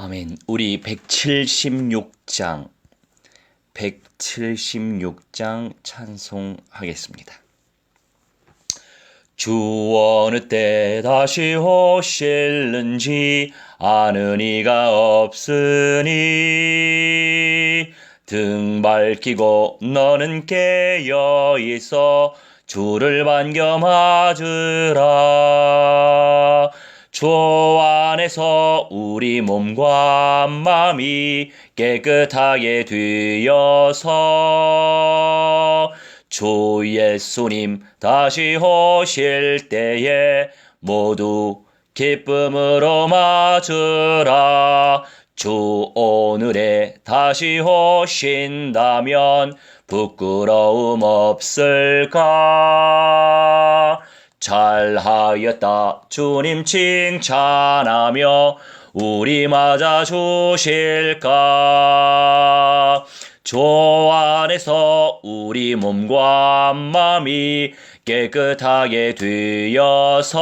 아멘. 우리 176장 찬송하겠습니다. 주 어느 때 다시 오실는지 아는 이가 없으니 등 밝히고 너는 깨어있어 주를 반겨맞으라. 주 안에서 우리 몸과 마음이 깨끗하게 되어서 주 예수님 다시 오실 때에 모두 기쁨으로 맞으라. 주 오늘에 다시 오신다면 부끄러움 없을까? 잘하였다 주님 칭찬하며 우리 맞아 주실까? 주 안에서 우리 몸과 마음이 깨끗하게 되어서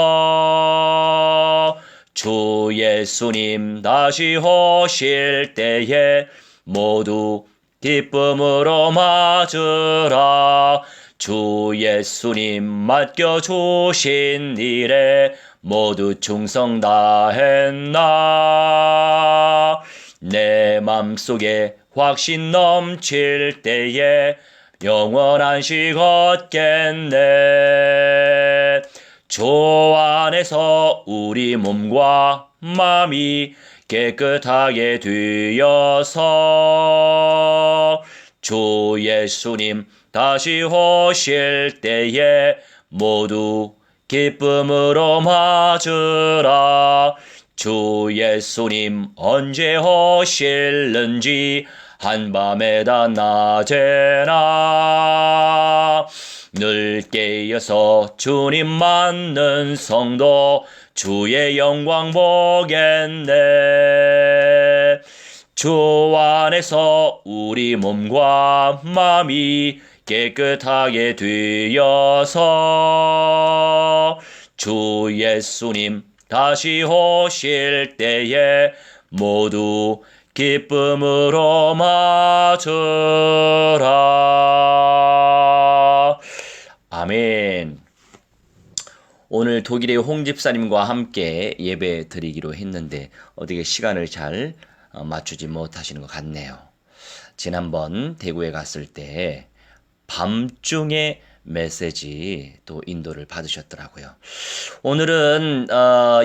주 예수님 다시 오실 때에 모두 기쁨으로 맞으라. 주 예수님 맡겨주신 일에 모두 충성 다했나? 내 맘속에 확신 넘칠 때에 영원한 식 얻겠네. 주 안에서 우리 몸과 마음이 깨끗하게 되어서 주 예수님 다시 오실 때에 모두 기쁨으로 맞으라. 주 예수님 언제 오실는지 한밤에다 낮에나 늘 깨어서 주님 맞는 성도 주의 영광 보겠네. 주 안에서 우리 몸과 마음이 깨끗하게 되어서 주 예수님 다시 오실 때에 모두 기쁨으로 맞으라. 아멘. 오늘 독일의 홍 집사님과 함께 예배 드리기로 했는데 어떻게 시간을 잘 맞추지 못하시는 것 같네요. 지난번 대구에 갔을 때 밤중에 메시지 또 인도를 받으셨더라고요. 오늘은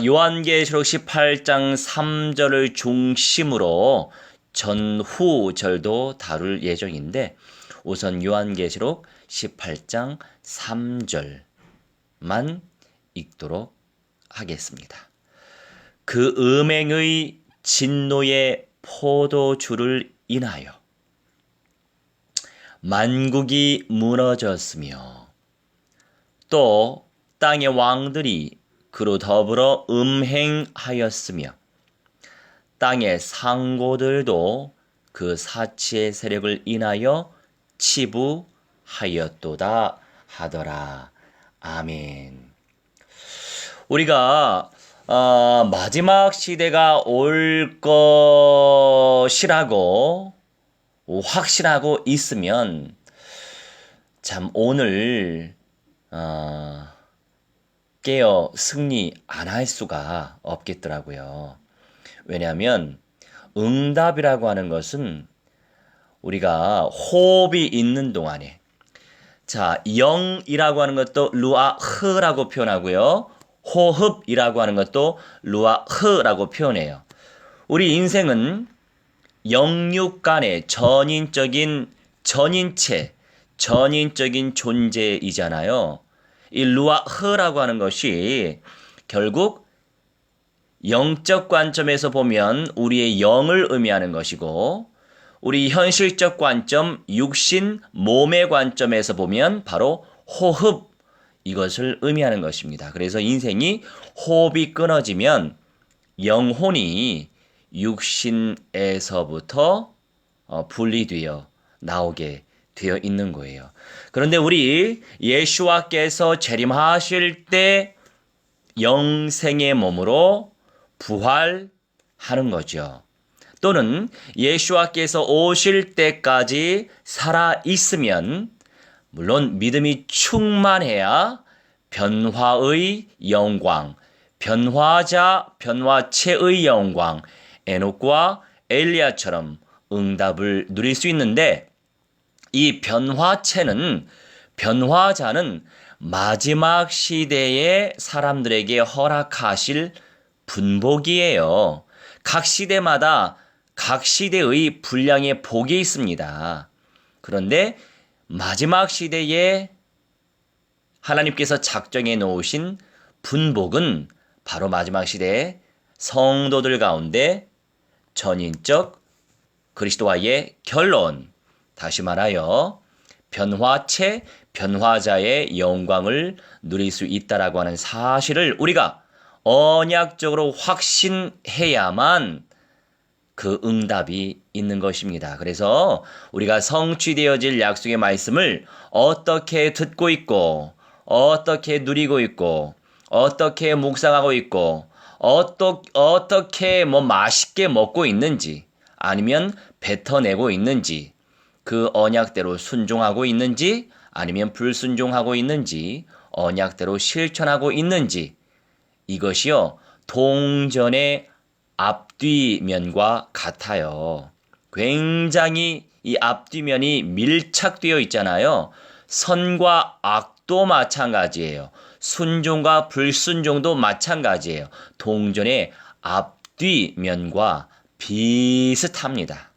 요한계시록 18장 3절을 중심으로 전후절도 다룰 예정인데 우선 요한계시록 18장 3절만 읽도록 하겠습니다. 그 음행의 진노의 포도주를 인하여 만국이 무너졌으며 또 땅의 왕들이 그로 더불어 음행하였으며 땅의 상고들도 그 사치의 세력을 인하여 치부하였도다 하더라. 아멘. 우리가 마지막 시대가 올 것이라고 확신하고 있으면 참 오늘 깨어 승리 안 할 수가 없겠더라고요. 왜냐하면 응답이라고 하는 것은 우리가 호흡이 있는 동안에 자 영이라고 하는 것도 루아흐라고 표현하고요. 호흡이라고 하는 것도 루아흐라고 표현해요. 우리 인생은 영육 간의 전인적인 존재이잖아요. 이 루아흐라고 하는 것이 결국 영적 관점에서 보면 우리의 영을 의미하는 것이고 우리 현실적 관점, 육신, 몸의 관점에서 보면 바로 호흡, 이것을 의미하는 것입니다. 그래서 인생이 호흡이 끊어지면 영혼이 육신에서부터 분리되어 나오게 되어 있는 거예요. 그런데 우리 예수와께서 재림하실 때 영생의 몸으로 부활하는 거죠. 또는 예수와께서 오실 때까지 살아 있으면 물론 믿음이 충만해야 변화의 영광, 변화자, 변화체의 영광, 에녹과 엘리야처럼 응답을 누릴 수 있는데 이 변화자는 마지막 시대의 사람들에게 허락하실 분복이에요. 각 시대마다 각 시대의 분량의 복이 있습니다. 그런데 마지막 시대에 하나님께서 작정해 놓으신 분복은 바로 마지막 시대의 성도들 가운데 전인적 그리스도와의 결론, 다시 말하여 변화체, 변화자의 영광을 누릴 수 있다라고 하는 사실을 우리가 언약적으로 확신해야만 그 응답이 있는 것입니다. 그래서 우리가 성취되어질 약속의 말씀을 어떻게 듣고 있고 어떻게 누리고 있고 어떻게 묵상하고 있고 어떻게 맛있게 먹고 있는지 아니면 뱉어내고 있는지 그 언약대로 순종하고 있는지 아니면 불순종하고 있는지 언약대로 실천하고 있는지 이것이요 동전의 앞뒤면과 같아요. 굉장히 이 앞뒤면이 밀착되어 있잖아요. 선과 악도 마찬가지예요. 순종과 불순종도 마찬가지예요. 동전의 앞뒤면과 비슷합니다.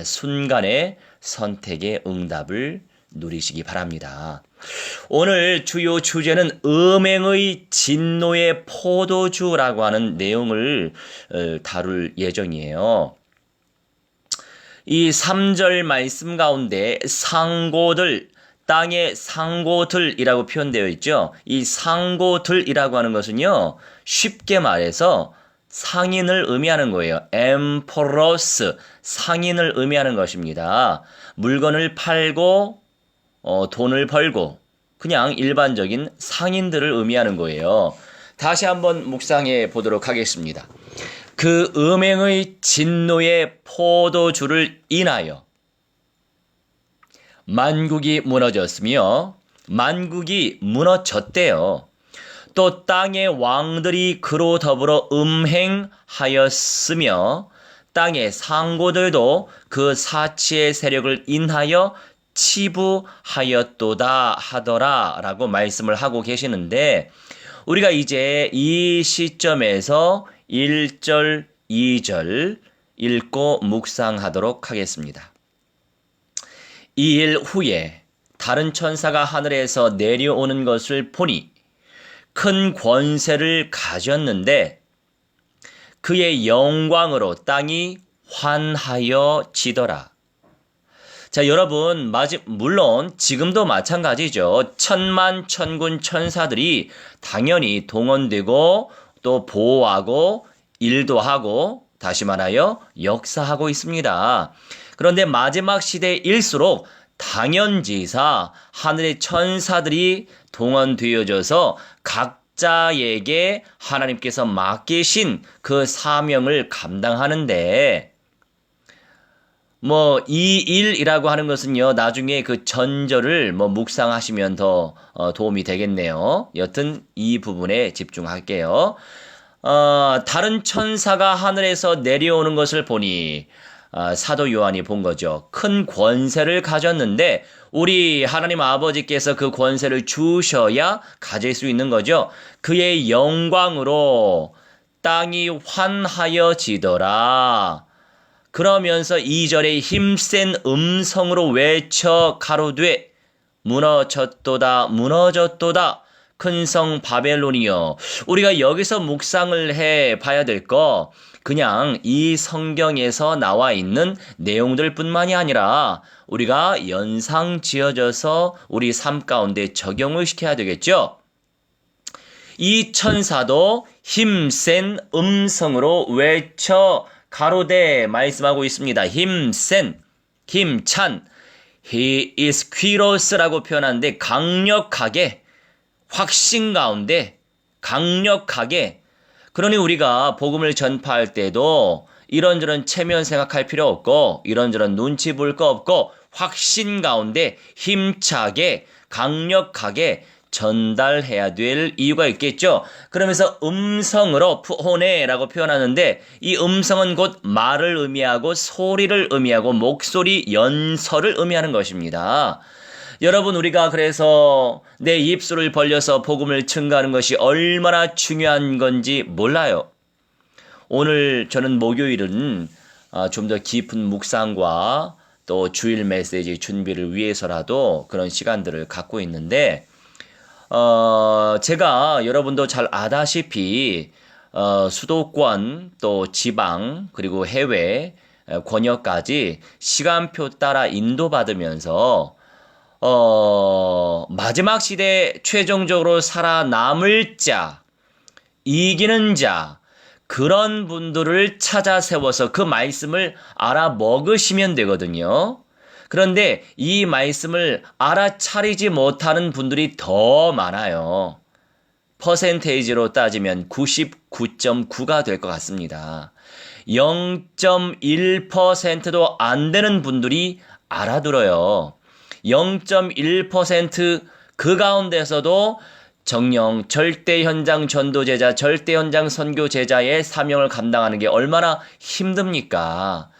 순간의 선택의 응답을 누리시기 바랍니다. 오늘 주요 주제는 음행의 진노의 포도주라고 하는 내용을 다룰 예정이에요. 이 3절 말씀 가운데 상고들, 땅의 상고들이라고 표현되어 있죠. 이 상고들이라고 하는 것은요, 쉽게 말해서 상인을 의미하는 거예요. 엠퍼러스, 상인을 의미하는 것입니다. 물건을 팔고 돈을 벌고 그냥 일반적인 상인들을 의미하는 거예요. 다시 한번 묵상해 보도록 하겠습니다. 그 음행의 진노의 포도주를 인하여 만국이 무너졌으며 만국이 무너졌대요. 또 땅의 왕들이 그로 더불어 음행하였으며 땅의 상고들도 그 사치의 세력을 인하여 치부하였도다 하더라 라고 말씀을 하고 계시는데 우리가 이제 이 시점에서 1절, 2절 읽고 묵상하도록 하겠습니다. 이 일 후에 다른 천사가 하늘에서 내려오는 것을 보니 큰 권세를 가졌는데 그의 영광으로 땅이 환하여지더라. 자, 여러분, 물론 지금도 마찬가지죠. 천만 천군 천사들이 당연히 동원되고 또 보호하고 일도 하고 다시 말하여 역사하고 있습니다. 그런데 마지막 시대일수록 당연지사 하늘의 천사들이 동원되어져서 각자에게 하나님께서 맡기신 그 사명을 감당하는데 이 일이라고 하는 것은요, 나중에 그 전절을 묵상하시면 더 도움이 되겠네요. 여튼 이 부분에 집중할게요. 다른 천사가 하늘에서 내려오는 것을 보니, 사도 요한이 본 거죠. 큰 권세를 가졌는데, 우리 하나님 아버지께서 그 권세를 주셔야 가질 수 있는 거죠. 그의 영광으로 땅이 환하여지더라. 그러면서 2절에 힘센 음성으로 외쳐 가로되 무너졌도다 무너졌도다 큰 성 바벨론이여. 우리가 여기서 묵상을 해 봐야 될 거 그냥 이 성경에서 나와 있는 내용들 뿐만이 아니라 우리가 연상 지어져서 우리 삶 가운데 적용을 시켜야 되겠죠. 이 천사도 힘센 음성으로 외쳐 가로되 말씀하고 있습니다. 힘센, 힘찬, he is quirous라고 표현하는데 강력하게, 확신 가운데 강력하게. 그러니 우리가 복음을 전파할 때도 이런저런 체면 생각할 필요 없고 이런저런 눈치 볼 거 없고 확신 가운데 힘차게 강력하게 전달해야 될 이유가 있겠죠. 그러면서 음성으로 푸호네라고 표현하는데 이 음성은 곧 말을 의미하고 소리를 의미하고 목소리 연설을 의미하는 것입니다. 여러분, 우리가 그래서 내 입술을 벌려서 복음을 증거하는 것이 얼마나 중요한 건지 몰라요. 오늘 저는 목요일은 좀 더 깊은 묵상과 또 주일 메시지 준비를 위해서라도 그런 시간들을 갖고 있는데 제가 여러분도 잘 아다시피 수도권 또 지방 그리고 해외 권역까지 시간표 따라 인도받으면서 마지막 시대에 최종적으로 살아남을 자, 이기는 자, 그런 분들을 찾아 세워서 그 말씀을 알아먹으시면 되거든요. 그런데 이 말씀을 알아차리지 못하는 분들이 더 많아요. 퍼센테이지로 따지면 99.9가 될 것 같습니다. 0.1%도 안 되는 분들이 알아들어요. 0.1% 그 가운데서도 정령 절대 현장 전도제자, 절대 현장 선교제자의 사명을 감당하는 게 얼마나 힘듭니까?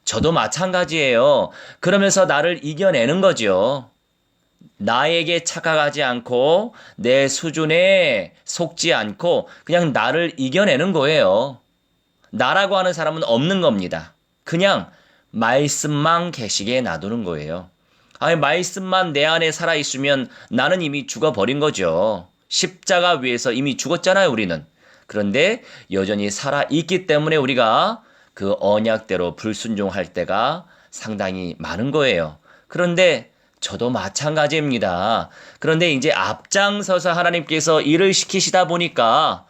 저도 마찬가지예요. 그러면서 나를 이겨내는 거죠. 나에게 착각하지 않고 내 수준에 속지 않고 그냥 나를 이겨내는 거예요. 나라고 하는 사람은 없는 겁니다. 그냥 말씀만 계시게 놔두는 거예요. 아니, 말씀만 내 안에 살아있으면 나는 이미 죽어버린 거죠. 십자가 위에서 이미 죽었잖아요, 우리는. 그런데 여전히 살아있기 때문에 우리가 그 언약대로 불순종할 때가 상당히 많은 거예요. 그런데 저도 마찬가지입니다. 그런데 이제 앞장서서 하나님께서 일을 시키시다 보니까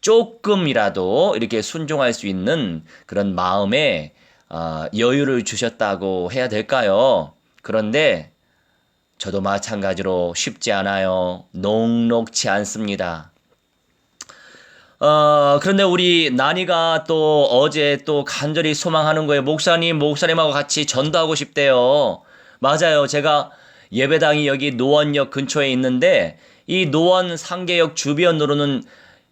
조금이라도 이렇게 순종할 수 있는 그런 마음에 여유를 주셨다고 해야 될까요? 그런데 저도 마찬가지로 쉽지 않아요. 녹록지 않습니다. 그런데 우리 나니가 또 어제 또 간절히 소망하는 거예요. 목사님하고 같이 전도하고 싶대요. 맞아요. 제가 예배당이 여기 노원역 근처에 있는데 이 노원 상계역 주변으로는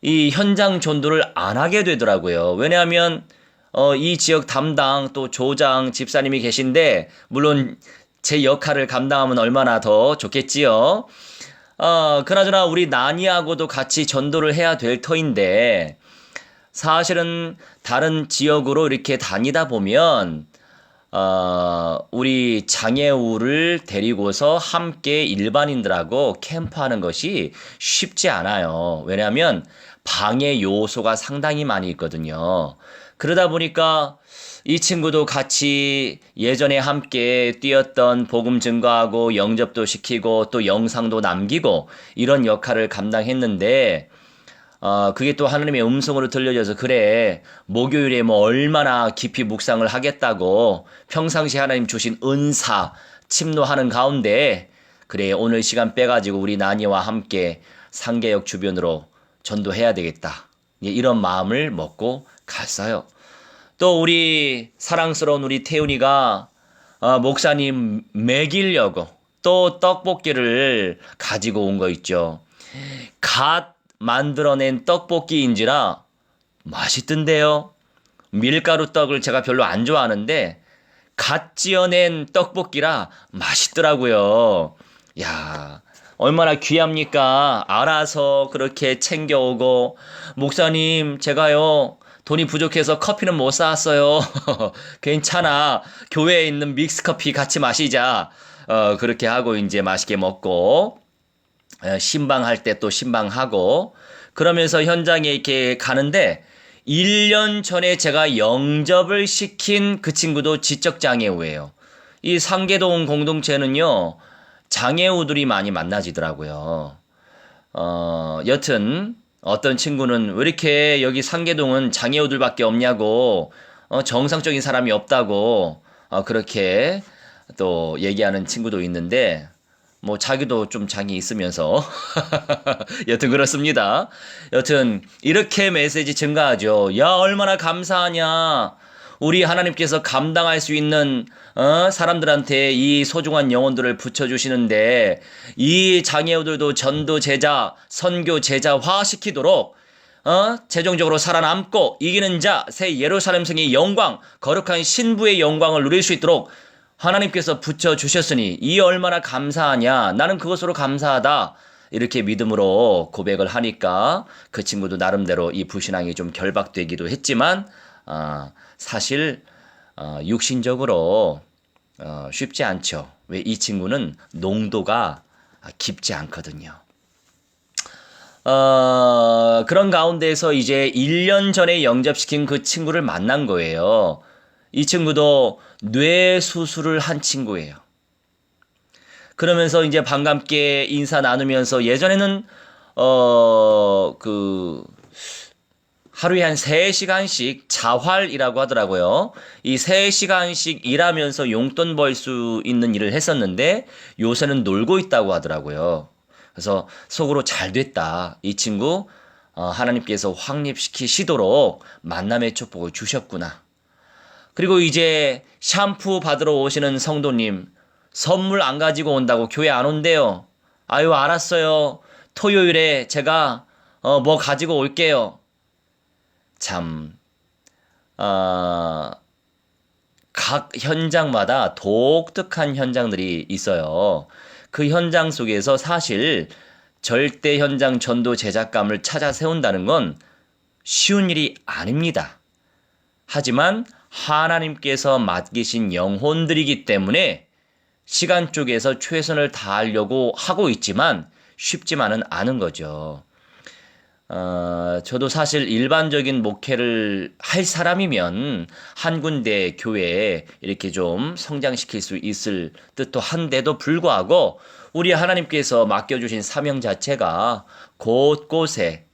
이 현장 전도를 안 하게 되더라고요. 왜냐하면 이 지역 담당 또 조장 집사님이 계신데 물론 제 역할을 감당하면 얼마나 더 좋겠지요. 그나저나 우리 나니하고도 같이 전도를 해야 될 터인데 사실은 다른 지역으로 이렇게 다니다 보면 우리 장애우를 데리고서 함께 일반인들하고 캠프하는 것이 쉽지 않아요. 왜냐하면 방해 요소가 상당히 많이 있거든요. 그러다 보니까 이 친구도 같이 예전에 함께 뛰었던 복음 증거하고 영접도 시키고 또 영상도 남기고 이런 역할을 감당했는데 그게 또 하나님의 음성으로 들려져서 그래 목요일에 뭐 얼마나 깊이 묵상을 하겠다고 평상시 하나님 주신 은사 침노하는 가운데 그래 오늘 시간 빼가지고 우리 나니와 함께 상계역 주변으로 전도해야 되겠다 이런 마음을 먹고 갔어요. 또 우리 사랑스러운 우리 태훈이가 목사님 먹이려고 또 떡볶이를 가지고 온 거 있죠. 갓 만들어낸 떡볶이인지라 맛있던데요. 밀가루 떡을 제가 별로 안 좋아하는데 갓 지어낸 떡볶이라 맛있더라고요. 야, 얼마나 귀합니까? 알아서 그렇게 챙겨오고 목사님 제가요 돈이 부족해서 커피는 못 사왔어요. 괜찮아. 교회에 있는 믹스커피 같이 마시자. 그렇게 하고 이제 맛있게 먹고 신방할 때 또 신방하고 그러면서 현장에 이렇게 가는데 1년 전에 제가 영접을 시킨 그 친구도 지적장애우예요. 이 상계동 공동체는요. 장애우들이 많이 만나지더라고요. 여튼 어떤 친구는 왜 이렇게 여기 상계동은 장애우들밖에 없냐고 정상적인 사람이 없다고 그렇게 또 얘기하는 친구도 있는데 뭐 자기도 좀 장이 있으면서 여튼 그렇습니다. 여튼 이렇게 메시지 증가하죠. 야, 얼마나 감사하냐. 우리 하나님께서 감당할 수 있는 사람들한테 이 소중한 영혼들을 붙여주시는데 이 장애우들도 전도 제자, 선교 제자화시키도록 최종적으로 살아남고 이기는 자, 새 예루살렘 성의 영광, 거룩한 신부의 영광을 누릴 수 있도록 하나님께서 붙여주셨으니 이 얼마나 감사하냐. 나는 그것으로 감사하다. 이렇게 믿음으로 고백을 하니까 그 친구도 나름대로 이 불신앙이 좀 결박되기도 했지만 사실 육신적으로 쉽지 않죠. 왜 이 친구는 농도가 깊지 않거든요. 그런 가운데서 이제 1년 전에 영접시킨 그 친구를 만난 거예요. 이 친구도 뇌 수술을 한 친구예요. 그러면서 이제 반갑게 인사 나누면서 예전에는 하루에 한 3시간씩 자활이라고 하더라고요. 이 3시간씩 일하면서 용돈 벌 수 있는 일을 했었는데 요새는 놀고 있다고 하더라고요. 그래서 속으로 잘 됐다. 이 친구 하나님께서 확립시키시도록 만남의 축복을 주셨구나. 그리고 이제 샴푸 받으러 오시는 성도님 선물 안 가지고 온다고 교회 안 온대요. 아유, 알았어요. 토요일에 제가 뭐 가지고 올게요. 참 각 현장마다 독특한 현장들이 있어요. 그 현장 속에서 사실 절대 현장 전도 제작감을 찾아 세운다는 건 쉬운 일이 아닙니다. 하지만 하나님께서 맡기신 영혼들이기 때문에 시간 쪽에서 최선을 다하려고 하고 있지만 쉽지만은 않은 거죠. 저도 사실 일반적인 목회를 할 사람이면 한 군데 교회에 이렇게 좀 성장시킬 수 있을 듯도 한데도 불구하고 우리 하나님께서 맡겨주신 사명 자체가 곳곳에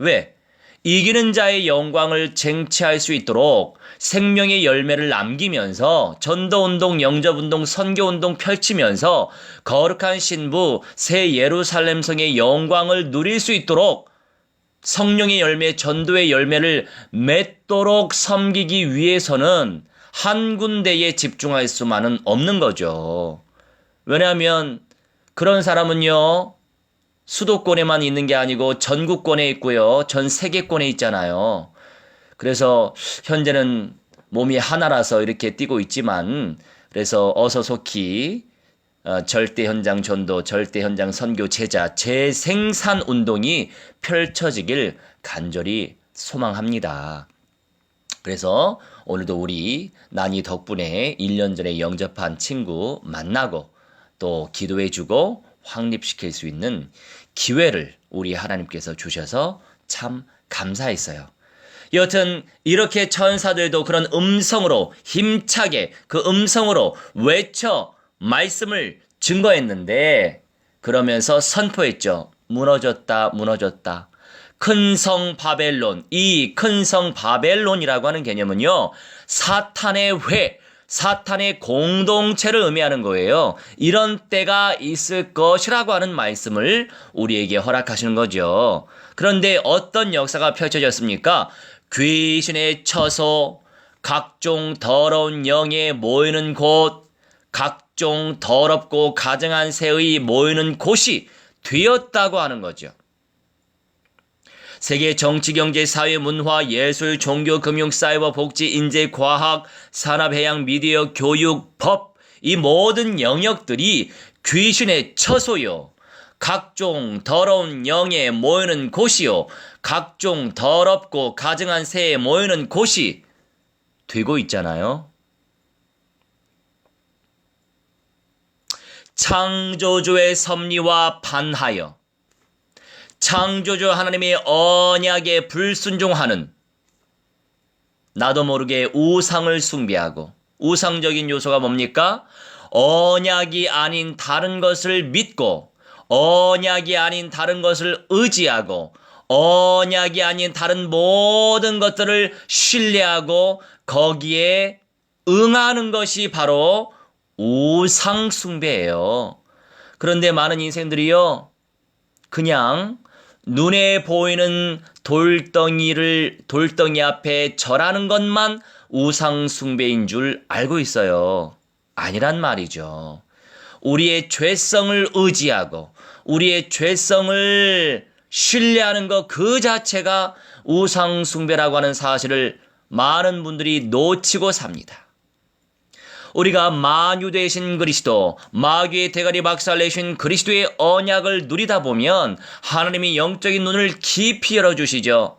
이기는 자의 영광을 쟁취할 수 있도록 생명의 열매를 남기면서 전도운동, 영접운동, 선교운동 펼치면서 거룩한 신부, 새 예루살렘 성의 영광을 누릴 수 있도록 성령의 열매, 전도의 열매를 맺도록 섬기기 위해서는 한 군데에 집중할 수만은 없는 거죠. 왜냐하면 그런 사람은요, 수도권에만 있는 게 아니고 전국권에 있고요, 전 세계권에 있잖아요. 그래서 현재는 몸이 하나라서 이렇게 뛰고 있지만, 그래서 어서 속히 절대 현장 전도, 절대 현장 선교 제자 재생산 운동이 펼쳐지길 간절히 소망합니다. 그래서 오늘도 우리 난이 덕분에 1년 전에 영접한 친구 만나고 또 기도해주고 확립시킬 수 있는 기회를 우리 하나님께서 주셔서 참 감사했어요. 여튼 이렇게 천사들도 그런 음성으로 힘차게 그 음성으로 외쳐 말씀을 증거했는데 그러면서 선포했죠. 무너졌다, 무너졌다. 큰 성 바벨론, 이 큰 성 바벨론이라고 하는 개념은요, 사탄의 회, 사탄의 공동체를 의미하는 거예요. 이런 때가 있을 것이라고 하는 말씀을 우리에게 허락하시는 거죠. 그런데 어떤 역사가 펼쳐졌습니까? 귀신의 처소, 각종 더러운 영에 모이는 곳, 각종 더럽고 가증한 새의 모이는 곳이 되었다고 하는 거죠. 세계 정치, 경제, 사회, 문화, 예술, 종교, 금융, 사이버, 복지, 인재, 과학, 산업, 해양, 미디어, 교육, 법, 이 모든 영역들이 귀신의 처소요. 각종 더러운 영에 모이는 곳이요. 각종 더럽고 가증한 새에 모이는 곳이 되고 있잖아요. 창조주의 섭리와 반하여 창조주 하나님의 언약에 불순종하는 나도 모르게 우상을 숭배하고 우상적인 요소가 뭡니까? 언약이 아닌 다른 것을 믿고 언약이 아닌 다른 것을 의지하고 언약이 아닌 다른 모든 것들을 신뢰하고 거기에 응하는 것이 바로 우상 숭배예요. 그런데 많은 인생들이요, 그냥 눈에 보이는 돌덩이 앞에 절하는 것만 우상 숭배인 줄 알고 있어요. 아니란 말이죠. 우리의 죄성을 의지하고 우리의 죄성을 신뢰하는 것 그 자체가 우상 숭배라고 하는 사실을 많은 분들이 놓치고 삽니다. 우리가 만유 되신 그리스도, 마귀의 대가리 박살내신 그리스도의 언약을 누리다 보면 하나님이 영적인 눈을 깊이 열어주시죠.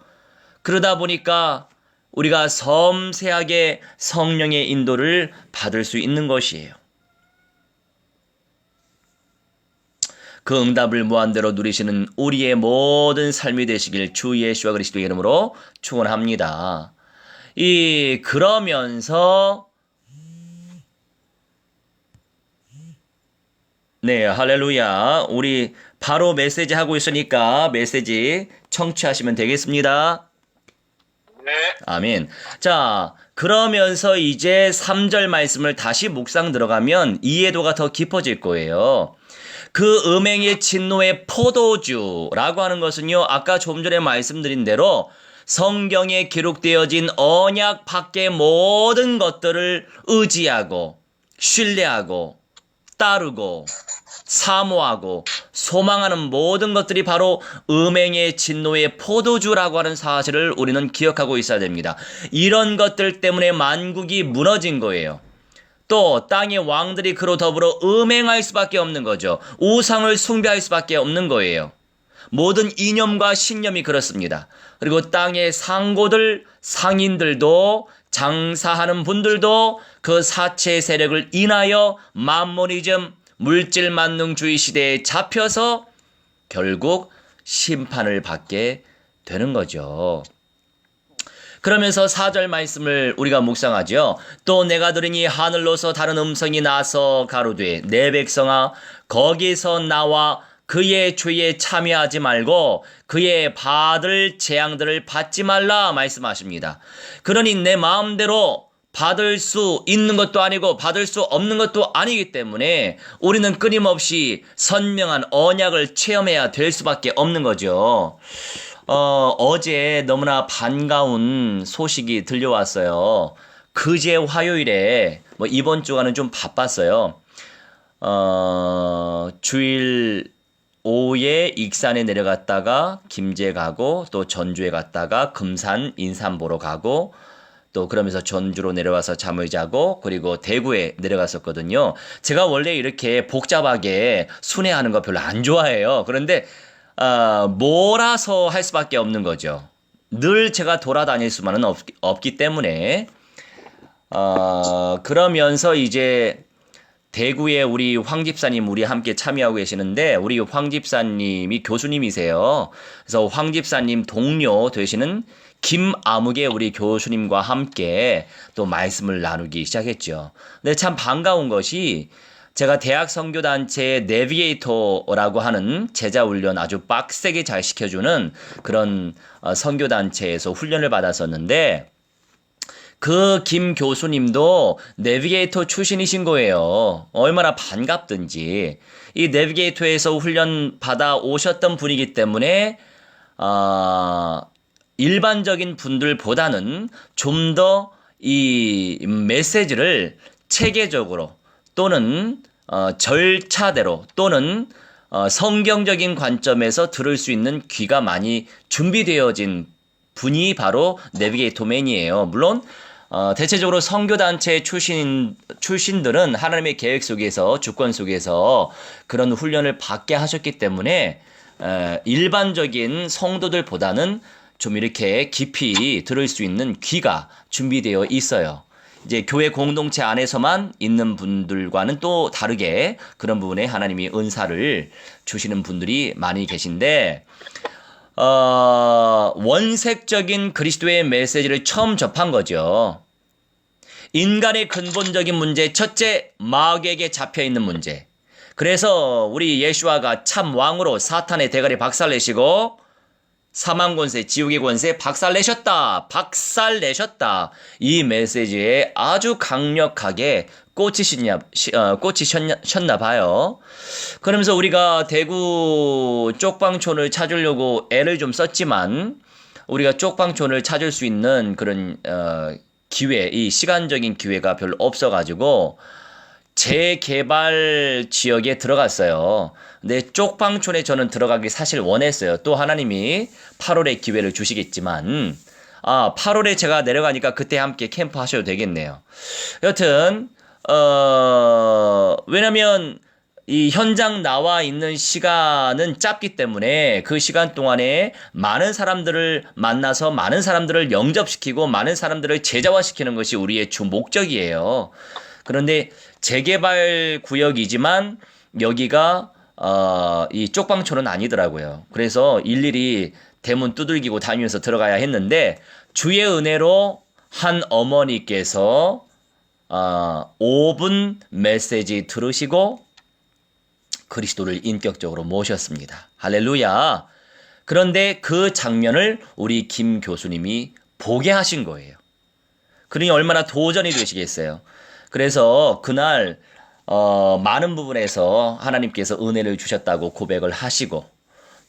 그러다 보니까 우리가 섬세하게 성령의 인도를 받을 수 있는 것이에요. 그 응답을 무한대로 누리시는 우리의 모든 삶이 되시길 주 예수와 그리스도의 이름으로 축원합니다. 그러면서 네, 할렐루야. 우리 바로 메시지 하고 있으니까 메시지 청취하시면 되겠습니다. 네. 아멘. 자, 그러면서 이제 3절 말씀을 다시 묵상 들어가면 이해도가 더 깊어질 거예요. 그 음행의 진노의 포도주라고 하는 것은요, 아까 좀 전에 말씀드린 대로 성경에 기록되어진 언약 밖의 모든 것들을 의지하고 신뢰하고 따르고 사모하고 소망하는 모든 것들이 바로 음행의 진노의 포도주라고 하는 사실을 우리는 기억하고 있어야 됩니다. 이런 것들 때문에 만국이 무너진 거예요. 또 땅의 왕들이 그로 더불어 음행할 수밖에 없는 거죠. 우상을 숭배할 수밖에 없는 거예요. 모든 이념과 신념이 그렇습니다. 그리고 땅의 상고들, 상인들도 장사하는 분들도 그 사체 세력을 인하여 만모니즘, 물질 만능주의 시대에 잡혀서 결국 심판을 받게 되는 거죠. 그러면서 4절 말씀을 우리가 묵상하죠. 또 내가 들으니 하늘로서 다른 음성이 나서 가로되 내 백성아 거기서 나와 그의 죄에 참여하지 말고 그의 받을 재앙들을 받지 말라 말씀하십니다. 그러니 내 마음대로 받을 수 있는 것도 아니고 받을 수 없는 것도 아니기 때문에 우리는 끊임없이 선명한 언약을 체험해야 될 수밖에 없는 거죠. 어제 너무나 반가운 소식이 들려왔어요. 그제 화요일에 이번 주간은 좀 바빴어요. 주일 오후에 익산에 내려갔다가 김제 가고 또 전주에 갔다가 금산 인삼 보러 가고 또 그러면서 전주로 내려와서 잠을 자고 그리고 대구에 내려갔었거든요. 제가 원래 이렇게 복잡하게 순회하는 거 별로 안 좋아해요. 그런데 몰아서 할 수밖에 없는 거죠. 늘 제가 돌아다닐 수만은 없기 때문에 그러면서 이제 대구에 우리 황 집사님 우리 함께 참여하고 계시는데 우리 황 집사님이 교수님이세요. 그래서 황 집사님 동료 되시는 김아묵의 우리 교수님과 함께 또 말씀을 나누기 시작했죠. 근데 참 반가운 것이 제가 대학 선교단체의 내비게이터라고 하는 제자 훈련 아주 빡세게 잘 시켜주는 그런 선교단체에서 훈련을 받았었는데 그 김 교수님도 내비게이터 출신이신 거예요. 얼마나 반갑든지. 이 내비게이터에서 훈련 받아 오셨던 분이기 때문에 일반적인 분들보다는 좀 더 이 메시지를 체계적으로 또는 절차대로 또는 성경적인 관점에서 들을 수 있는 귀가 많이 준비되어진 분이 바로 내비게이터맨이에요. 물론 대체적으로 선교단체 출신들은 하나님의 계획 속에서 주권 속에서 그런 훈련을 받게 하셨기 때문에 일반적인 성도들보다는 좀 이렇게 깊이 들을 수 있는 귀가 준비되어 있어요. 이제 교회 공동체 안에서만 있는 분들과는 또 다르게 그런 부분에 하나님이 은사를 주시는 분들이 많이 계신데 원색적인 그리스도의 메시지를 처음 접한 거죠. 인간의 근본적인 문제, 첫째, 마귀에게 잡혀있는 문제. 그래서 우리 예수아가 참 왕으로 사탄의 대가리 박살내시고 사망 권세, 지옥의 권세 박살내셨다. 박살내셨다. 이 메시지에 아주 강력하게 꽂히셨나 봐요. 그러면서 우리가 대구 쪽방촌을 찾으려고 애를 좀 썼지만 우리가 쪽방촌을 찾을 수 있는 그런 기회, 이 시간적인 기회가 별로 없어가지고 재개발 지역에 들어갔어요. 근데 쪽방촌에 저는 들어가기 사실 원했어요. 또 하나님이 8월에 기회를 주시겠지만 8월에 제가 내려가니까 그때 함께 캠프 하셔도 되겠네요. 여튼 왜냐면 이 현장 나와 있는 시간은 짧기 때문에 그 시간 동안에 많은 사람들을 만나서 많은 사람들을 영접시키고 많은 사람들을 제자화시키는 것이 우리의 주 목적이에요. 그런데 재개발 구역이지만 여기가 이 쪽방촌은 아니더라고요. 그래서 일일이 대문 두들기고 다니면서 들어가야 했는데 주의 은혜로 한 어머니께서 5분 메시지 들으시고 그리스도를 인격적으로 모셨습니다. 할렐루야. 그런데 그 장면을 우리 김 교수님이 보게 하신 거예요. 그러니 얼마나 도전이 되시겠어요. 그래서 그날 많은 부분에서 하나님께서 은혜를 주셨다고 고백을 하시고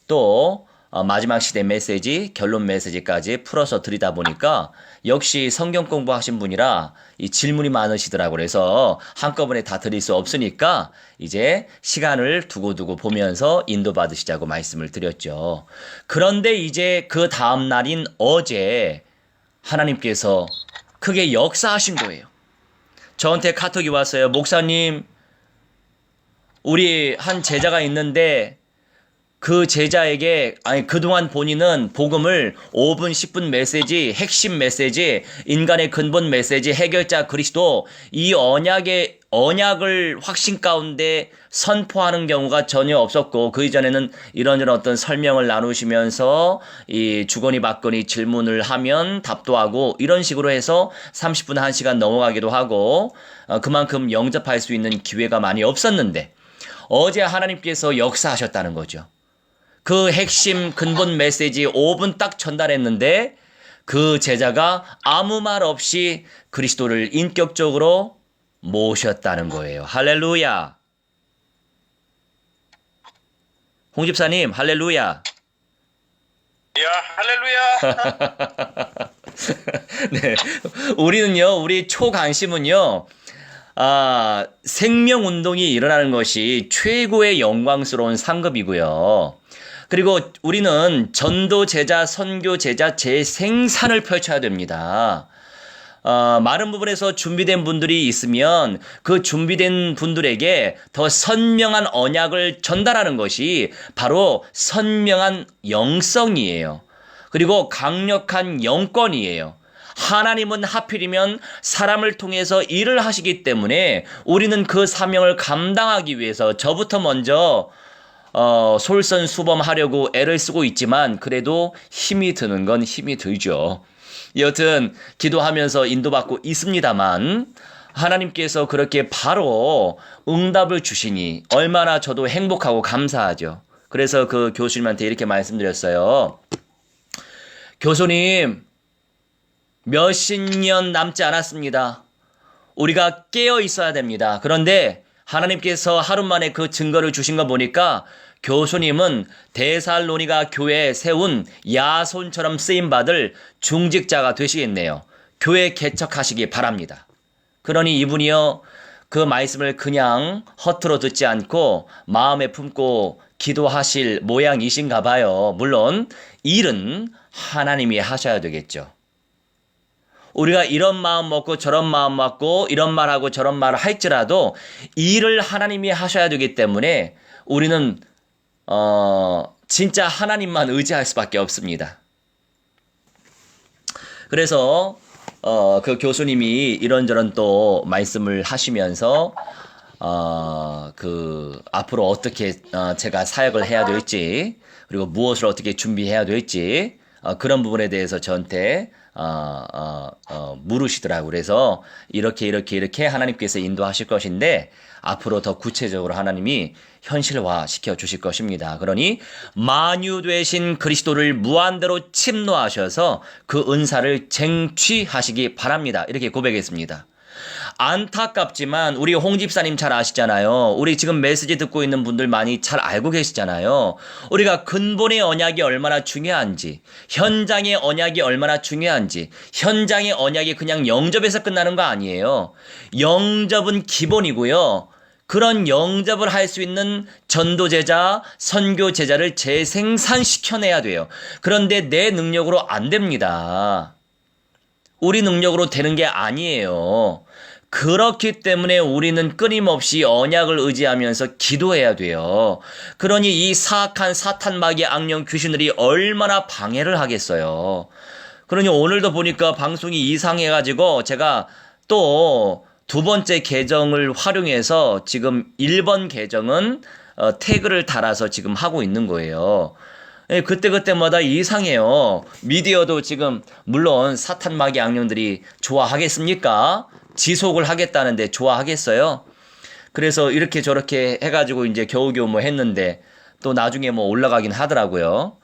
또 마지막 시대 메시지, 결론 메시지까지 풀어서 드리다 보니까 역시 성경 공부하신 분이라 이 질문이 많으시더라고요. 그래서 한꺼번에 다 드릴 수 없으니까 이제 시간을 두고두고 보면서 인도받으시자고 말씀을 드렸죠. 그런데 이제 그 다음 날인 어제 하나님께서 크게 역사하신 거예요. 저한테 카톡이 왔어요. 목사님, 우리 한 제자가 있는데 그 제자에게 그동안 본인은 복음을 5분 10분 메시지, 핵심 메시지, 인간의 근본 메시지, 해결자 그리스도 이 언약을 확신 가운데 선포하는 경우가 전혀 없었고 그 이전에는 이런저런 어떤 설명을 나누시면서 이 주거니 받거니 질문을 하면 답도 하고 이런 식으로 해서 30분 1시간 넘어가기도 하고 그만큼 영접할 수 있는 기회가 많이 없었는데 어제 하나님께서 역사하셨다는 거죠. 그 핵심 근본 메시지 5분 딱 전달했는데 그 제자가 아무 말 없이 그리스도를 인격적으로 모셨다는 거예요. 할렐루야. 홍 집사님, 할렐루야. 야, 할렐루야. 네. 우리 초간심은요, 생명운동이 일어나는 것이 최고의 영광스러운 상급이고요. 그리고 우리는 전도 제자, 선교 제자 재생산을 펼쳐야 됩니다. 많은 부분에서 준비된 분들이 있으면 그 준비된 분들에게 더 선명한 언약을 전달하는 것이 바로 선명한 영성이에요. 그리고 강력한 영권이에요. 하나님은 하필이면 사람을 통해서 일을 하시기 때문에 우리는 그 사명을 감당하기 위해서 저부터 먼저 솔선수범하려고 애를 쓰고 있지만 그래도 힘이 드는 건 힘이 들죠. 여튼 기도하면서 인도받고 있습니다만 하나님께서 그렇게 바로 응답을 주시니 얼마나 저도 행복하고 감사하죠. 그래서 그 교수님한테 이렇게 말씀드렸어요. 교수님, 몇십 년 남지 않았습니다. 우리가 깨어 있어야 됩니다. 그런데 하나님께서 하루 만에 그 증거를 주신 거 보니까 교수님은 데살로니가 교회에 세운 야손처럼 쓰임받을 중직자가 되시겠네요. 교회 개척하시기 바랍니다. 그러니 이분이요, 그 말씀을 그냥 허투루 듣지 않고 마음에 품고 기도하실 모양이신가 봐요. 물론 일은 하나님이 하셔야 되겠죠. 우리가 이런 마음 먹고 저런 마음 먹고 이런 말하고 저런 말을 할지라도 일을 하나님이 하셔야 되기 때문에 우리는 진짜 하나님만 의지할 수밖에 없습니다. 그래서 그 교수님이 이런저런 또 말씀을 하시면서 앞으로 어떻게 제가 사역을 해야 될지 그리고 무엇을 어떻게 준비해야 될지 그런 부분에 대해서 저한테 물으시더라고요. 그래서 이렇게 하나님께서 인도하실 것인데 앞으로 더 구체적으로 하나님이 현실화 시켜 주실 것입니다. 그러니 만유 되신 그리스도를 무한대로 침노하셔서 그 은사를 쟁취하시기 바랍니다. 이렇게 고백했습니다. 안타깝지만 우리 홍 집사님 잘 아시잖아요. 우리 지금 메시지 듣고 있는 분들 많이 잘 알고 계시잖아요. 우리가 근본의 언약이 얼마나 중요한지, 현장의 언약이 얼마나 중요한지. 현장의 언약이 그냥 영접에서 끝나는 거 아니에요. 영접은 기본이고요. 그런 영접을 할 수 있는 전도제자, 선교제자를 재생산시켜내야 돼요. 그런데 내 능력으로 안 됩니다. 우리 능력으로 되는 게 아니에요. 그렇기 때문에 우리는 끊임없이 언약을 의지하면서 기도해야 돼요. 그러니 이 사악한 사탄마귀 악령 귀신들이 얼마나 방해를 하겠어요. 그러니 오늘도 보니까 방송이 이상해가지고 제가 또 두 번째 계정을 활용해서 지금 1번 계정은 태그를 달아서 지금 하고 있는 거예요. 그때마다 이상해요. 미디어도 지금 물론 사탄 마귀 악령들이 좋아하겠습니까? 지속을 하겠다는데 좋아하겠어요? 그래서 이렇게 저렇게 해가지고 이제 겨우겨우 뭐 했는데 또 나중에 뭐 올라가긴 하더라고요.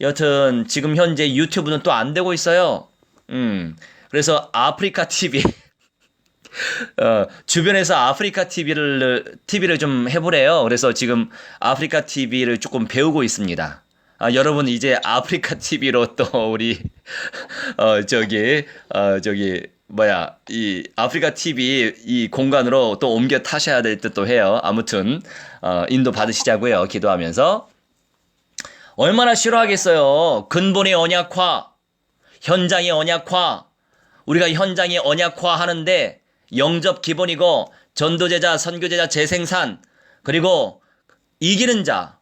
여튼 지금 현재 유튜브는 또 안 되고 있어요. 그래서 아프리카 TV 주변에서 아프리카 TV를 좀 해보래요. 그래서 지금 아프리카 TV를 조금 배우고 있습니다. 여러분 이제 아프리카 TV로 또 우리 이 아프리카 TV 이 공간으로 또 옮겨 타셔야 될 듯도 해요. 아무튼 인도 받으시자고요. 기도하면서. 얼마나 싫어하겠어요. 근본의 언약화, 현장의 언약화. 우리가 현장의 언약화 하는데 영접 기본이고 전도제자, 선교제자 재생산, 그리고 이기는 자,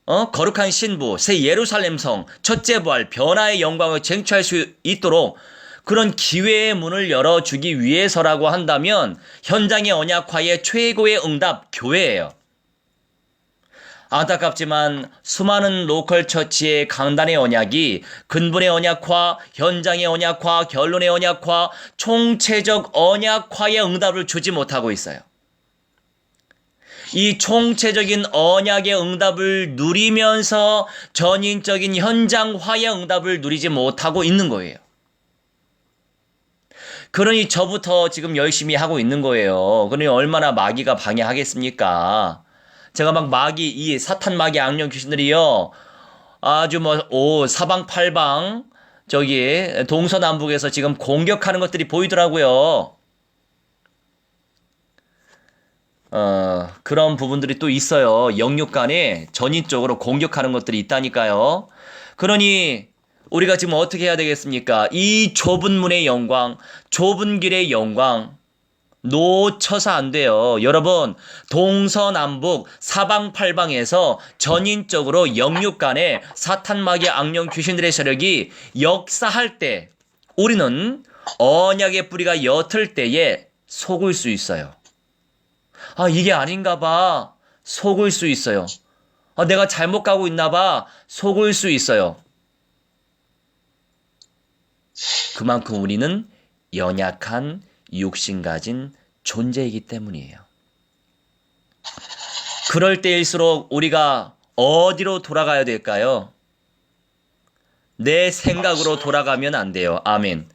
거룩한 신부, 새 예루살렘 성, 첫째 부활, 변화의 영광을 쟁취할 수 있도록 그런 기회의 문을 열어주기 위해서라고 한다면 현장의 언약화의 최고의 응답, 교회예요. 안타깝지만 수많은 로컬 처치의 강단의 언약이 근본의 언약화, 현장의 언약화, 결론의 언약화, 총체적 언약화의 응답을 주지 못하고 있어요. 이 총체적인 언약의 응답을 누리면서 전인적인 현장화의 응답을 누리지 못하고 있는 거예요. 그러니 저부터 지금 열심히 하고 있는 거예요. 그러니 얼마나 마귀가 방해하겠습니까? 제가 막 이 사탄 마귀 악령 귀신들이요. 아주 사방팔방, 동서남북에서 지금 공격하는 것들이 보이더라고요. 그런 부분들이 또 있어요. 영육 간에 전인적으로 공격하는 것들이 있다니까요. 그러니, 우리가 지금 어떻게 해야 되겠습니까? 이 좁은 문의 영광, 좁은 길의 영광, 놓쳐서 안 돼요. 여러분, 동서남북 사방팔방에서 전인적으로 영육 간에 사탄 마귀 악령 귀신들의 세력이 역사할 때 우리는 언약의 뿌리가 옅을 때에 속을 수 있어요. 이게 아닌가 봐. 속을 수 있어요. 내가 잘못 가고 있나 봐. 속을 수 있어요. 그만큼 우리는 연약한 육신 가진 존재이기 때문이에요. 그럴 때일수록 우리가 어디로 돌아가야 될까요? 내 생각으로 돌아가면 안 돼요. 아멘.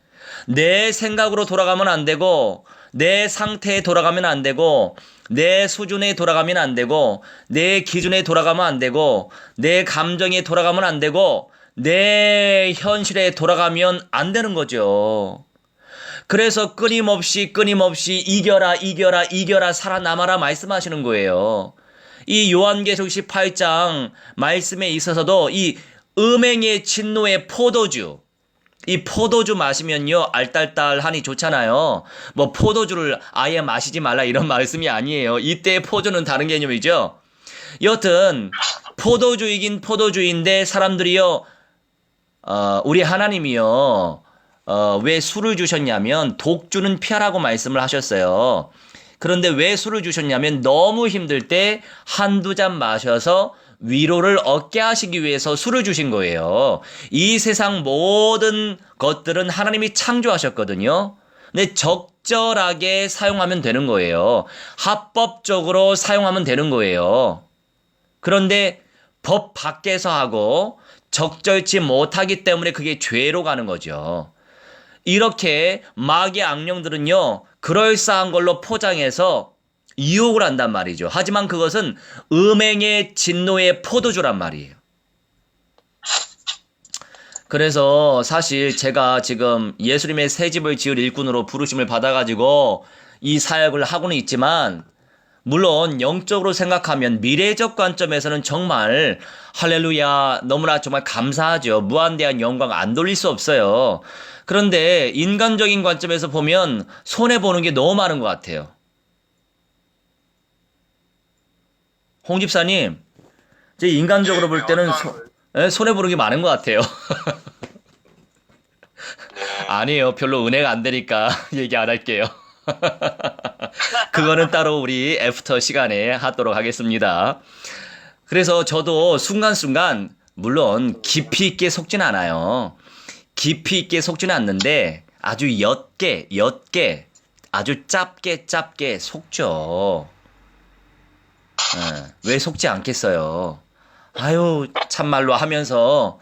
내 생각으로 돌아가면 안 되고, 내 상태에 돌아가면 안 되고, 내 수준에 돌아가면 안 되고, 내 기준에 돌아가면 안 되고, 내 감정에 돌아가면 안 되고, 내 현실에 돌아가면 안 되는 거죠. 그래서 끊임없이 이겨라 살아남아라 말씀하시는 거예요. 이 요한계시록 18장 말씀에 있어서도 이 음행의 진노의 포도주, 이 포도주 마시면요 알딸딸하니 좋잖아요. 포도주를 아예 마시지 말라 이런 말씀이 아니에요. 이때의 포도는 다른 개념이죠. 여튼 포도주이긴 포도주인데 사람들이요 우리 하나님이요 왜 술을 주셨냐면 독주는 피하라고 말씀을 하셨어요. 그런데 왜 술을 주셨냐면 너무 힘들 때 한두 잔 마셔서 위로를 얻게 하시기 위해서 술을 주신 거예요. 이 세상 모든 것들은 하나님이 창조하셨거든요. 근데 적절하게 사용하면 되는 거예요. 합법적으로 사용하면 되는 거예요. 그런데 법 밖에서 하고 적절치 못하기 때문에 그게 죄로 가는 거죠. 이렇게 마귀의 악령들은요, 그럴싸한 걸로 포장해서 유혹을 한단 말이죠. 하지만 그것은 음행의 진노의 포도주란 말이에요. 그래서 사실 제가 지금 예수님의 새 집을 지을 일꾼으로 부르심을 받아가지고 이 사역을 하고는 있지만, 물론 영적으로 생각하면 미래적 관점에서는 정말 할렐루야 너무나 정말 감사하죠. 무한대한 영광 안 돌릴 수 없어요. 그런데 인간적인 관점에서 보면 손해보는 게 너무 많은 것 같아요. 홍 집사님, 제 인간적으로 볼 때는 손해보는 게 많은 것 같아요. 아니에요. 별로 은혜가 안 되니까 얘기 안 할게요. 그거는 따로 우리 애프터 시간에 하도록 하겠습니다. 그래서 저도 순간순간 물론 깊이 있게 속진 않아요. 깊이 있게 속지는 않는데 아주 옅게 아주 짧게 속죠. 왜 속지 않겠어요. 아유 참말로 하면서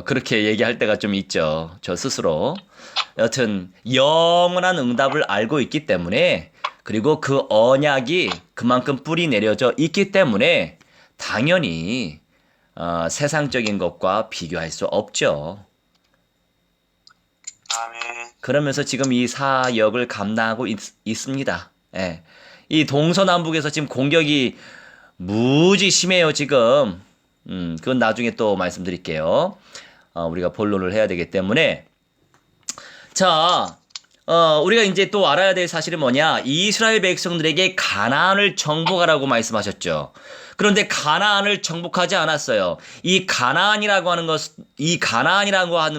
그렇게 얘기할 때가 좀 있죠. 저 스스로. 여튼 영원한 응답을 알고 있기 때문에, 그리고 그 언약이 그만큼 뿌리 내려져 있기 때문에 당연히 세상적인 것과 비교할 수 없죠. 아멘. 그러면서 지금 이 사역을 감당하고 있습니다. 예. 이 동서남북에서 지금 공격이 무지 심해요, 지금. 그건 나중에 또 말씀드릴게요. 우리가 본론을 해야 되기 때문에. 자, 우리가 이제 또 알아야 될 사실은 뭐냐? 이스라엘 백성들에게 가나안을 정복하라고 말씀하셨죠. 그런데 가나안을 정복하지 않았어요. 이 가나안이라고 하는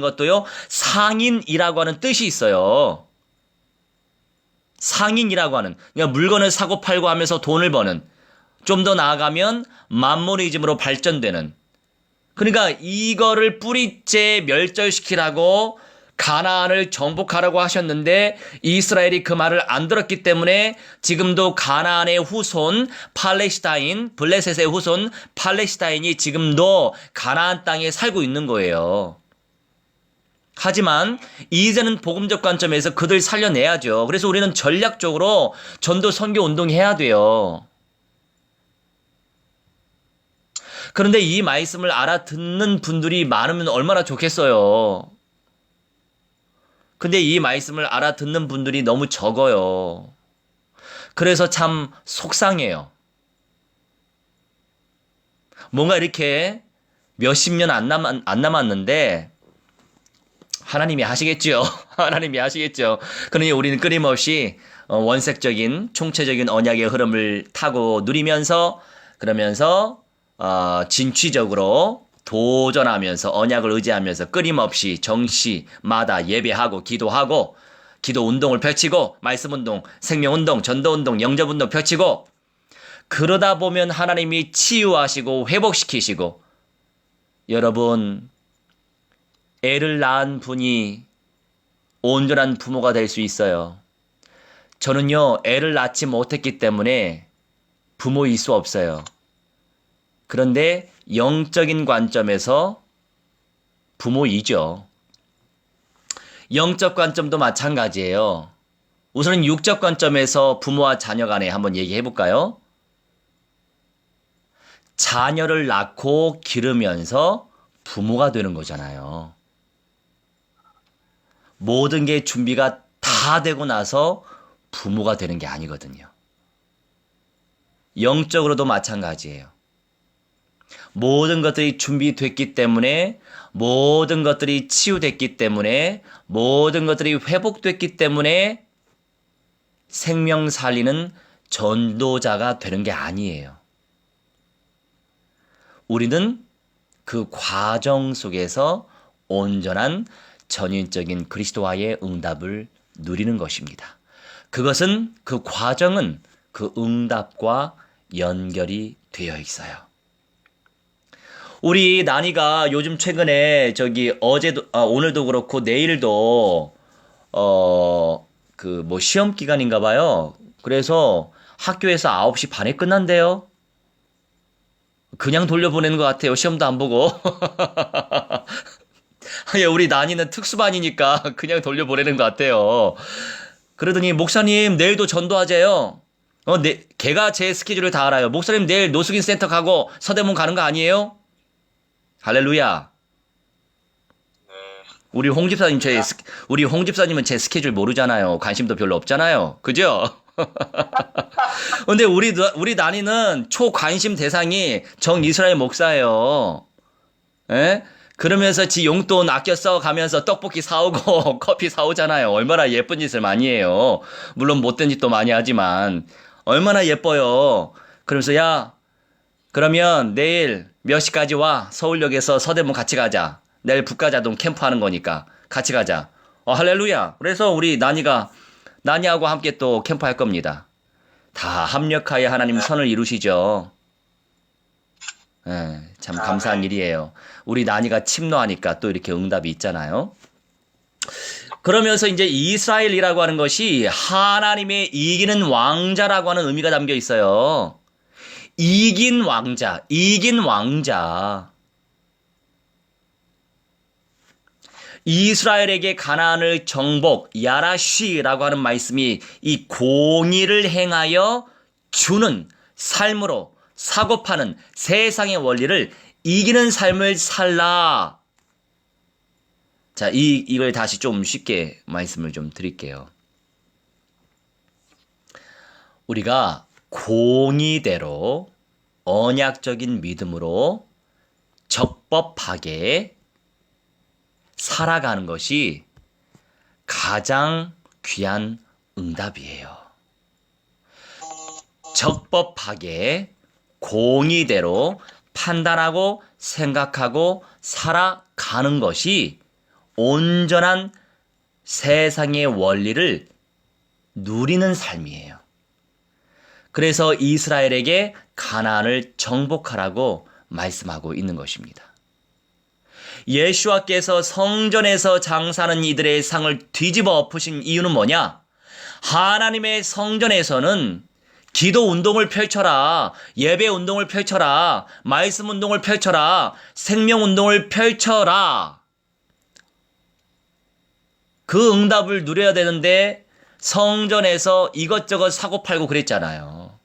것도요, 상인이라고 하는 뜻이 있어요. 상인이라고 하는, 그러니까 물건을 사고 팔고 하면서 돈을 버는, 좀 더 나아가면 만모니즘으로 발전되는. 그러니까 이거를 뿌리째 멸절시키라고 가나안을 정복하라고 하셨는데 이스라엘이 그 말을 안 들었기 때문에 지금도 가나안의 후손 팔레스타인, 블레셋의 후손 팔레스타인이 지금도 가나안 땅에 살고 있는 거예요. 하지만 이제는 복음적 관점에서 그들 살려내야죠. 그래서 우리는 전략적으로 전도 선교 운동해야 돼요. 그런데 이 말씀을 알아듣는 분들이 많으면 얼마나 좋겠어요. 근데 이 말씀을 알아듣는 분들이 너무 적어요. 그래서 참 속상해요. 뭔가 이렇게 몇십 년 안 남았는데 하나님이 하시겠죠. 하나님이 하시겠죠. 그러니 우리는 끊임없이 원색적인 총체적인 언약의 흐름을 타고 누리면서, 그러면서 진취적으로 도전하면서 언약을 의지하면서 끊임없이 정시마다 예배하고 기도하고 기도 운동을 펼치고 말씀 운동, 생명 운동, 전도 운동, 영접 운동 펼치고, 그러다 보면 하나님이 치유하시고 회복시키시고, 여러분 애를 낳은 분이 온전한 부모가 될 수 있어요. 저는요, 애를 낳지 못했기 때문에 부모일 수 없어요. 그런데 영적인 관점에서 부모이죠. 영적 관점도 마찬가지예요. 우선은 육적 관점에서 부모와 자녀 간에 한번 얘기해 볼까요? 자녀를 낳고 기르면서 부모가 되는 거잖아요. 모든 게 준비가 다 되고 나서 부모가 되는 게 아니거든요. 영적으로도 마찬가지예요. 모든 것들이 준비됐기 때문에, 모든 것들이 치유됐기 때문에, 모든 것들이 회복됐기 때문에 생명 살리는 전도자가 되는 게 아니에요. 우리는 그 과정 속에서 온전한 전인적인 그리스도와의 응답을 누리는 것입니다. 그것은, 그 과정은 그 응답과 연결이 되어 있어요. 우리 나니가 요즘 최근에 저기 어제도, 오늘도 그렇고 내일도, 그 뭐 시험 기간인가 봐요. 그래서 학교에서 9시 반에 끝난대요. 그냥 돌려보내는 것 같아요. 시험도 안 보고. 예, 우리 나니는 특수반이니까 그냥 돌려보내는 것 같아요. 그러더니 목사님 내일도 전도하재요. 걔가 제 스케줄을 다 알아요. 목사님 내일 노숙인 센터 가고 서대문 가는 거 아니에요? 할렐루야. 네. 우리 홍 집사님은 제 스케줄 모르잖아요. 관심도 별로 없잖아요. 그죠? 근데 우리 나니는 초관심 대상이 정이스라엘 목사예요. 예? 그러면서 지 용돈 아껴 써가면서 떡볶이 사오고 커피 사오잖아요. 얼마나 예쁜 짓을 많이 해요. 물론 못된 짓도 많이 하지만 얼마나 예뻐요. 그러면서 야, 그러면 내일 몇 시까지 와? 서울역에서 서대문 같이 가자. 내일 북가자동 캠프 하는 거니까 같이 가자. 할렐루야. 그래서 우리 나니하고 함께 또 캠프 할 겁니다. 다 합력하여 하나님 선을 이루시죠. 예, 참 감사한 일이에요. 우리 나니가 침노하니까 또 이렇게 응답이 있잖아요. 그러면서 이제 이스라엘이라고 하는 것이 하나님의 이기는 왕자라고 하는 의미가 담겨 있어요. 이긴 왕자, 이긴 왕자. 이스라엘에게 가나안을 정복, 야라쉬라고 하는 말씀이 이 공의를 행하여 주는 삶으로 사고 파는 세상의 원리를 이기는 삶을 살라. 자, 이걸 다시 좀 쉽게 말씀을 좀 드릴게요. 우리가 공의대로 언약적인 믿음으로 적법하게 살아가는 것이 가장 귀한 응답이에요. 적법하게 공의대로 판단하고 생각하고 살아가는 것이 온전한 세상의 원리를 누리는 삶이에요. 그래서 이스라엘에게 가나안을 정복하라고 말씀하고 있는 것입니다. 예수와께서 성전에서 장사하는 이들의 상을 뒤집어 엎으신 이유는 뭐냐? 하나님의 성전에서는 기도 운동을 펼쳐라, 예배 운동을 펼쳐라, 말씀 운동을 펼쳐라, 생명 운동을 펼쳐라. 그 응답을 누려야 되는데 성전에서 이것저것 사고 팔고 그랬잖아요.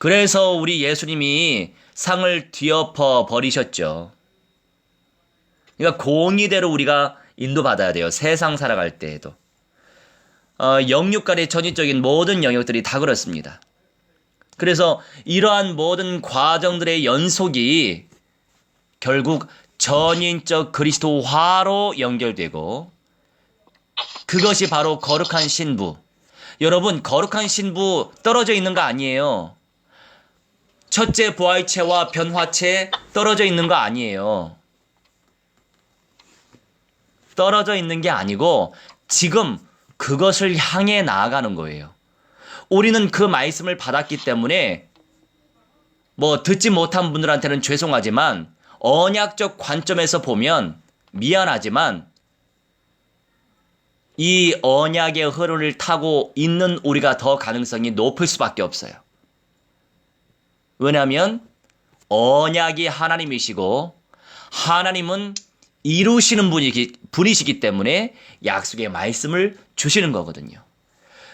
그래서 우리 예수님이 상을 뒤엎어 버리셨죠. 그러니까 공의대로 우리가 인도받아야 돼요. 세상 살아갈 때에도. 영육 간의 전인적인 모든 영역들이 다 그렇습니다. 그래서 이러한 모든 과정들의 연속이 결국 전인적 그리스도화로 연결되고 그것이 바로 거룩한 신부. 여러분, 거룩한 신부 떨어져 있는 거 아니에요. 첫째 부활체와 변화체 떨어져 있는 거 아니에요. 떨어져 있는 게 아니고 지금 그것을 향해 나아가는 거예요. 우리는 그 말씀을 받았기 때문에 뭐 듣지 못한 분들한테는 죄송하지만 언약적 관점에서 보면 미안하지만 이 언약의 흐름을 타고 있는 우리가 더 가능성이 높을 수밖에 없어요. 왜냐하면 언약이 하나님이시고 하나님은 이루시는 분이시기 때문에 약속의 말씀을 주시는 거거든요.